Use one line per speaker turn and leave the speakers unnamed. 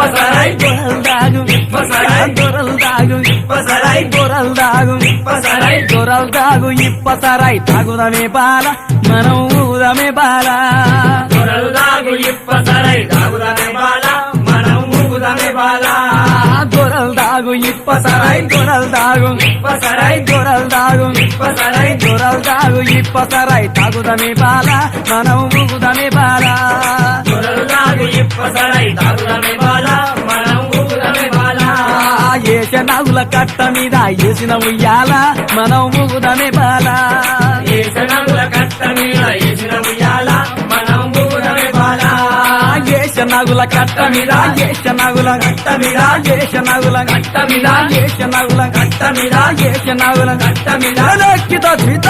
ఇప్పసరాయి
దొరల్దాగు
ఇప్పసరాయి
దొరల్దాగు
ఇప్పసరాయి
దొరల్దాగు
ఇప్పసరాయి
దొరల్దాగు ఇప్పసరాయి తాగుదమే బాల మనం ఊదమే బాల
దొరల్దాగు ఇప్పసరాయి తాగుదమే బాల మనం ఊగుదమే బాల
దొరల్దాగు ఇప్పసరాయి దొరల్దాగు
ఇప్పసరాయి
దొరల్దాగు
ఇప్పసరాయి
దొరల్దాగు ఇప్పసరాయి తాగుదమే బాల మనం ఊగుదమే బాల
దొరల్దాగు ఇప్పసరాయి తాగుదమే బాల మనం ఊగుదమే బాల
ఏషనాగుల కట్ట మీద ఏసిన ఉయ్యాల మనం ఊగుదమే బాల
ఏసనముల కట్ట మీద ఏసిన ఉయ్యాల మనం ఊగుదమే బాల
ఏషనాగుల కట్ట మీద ఏషనాగుల
కట్ట మీద
ఏషనాగుల
కట్ట మీద
ఏషనాగుల
కట్ట మీద
ఏషనాగుల
కట్ట మీద
లక్కితో జీత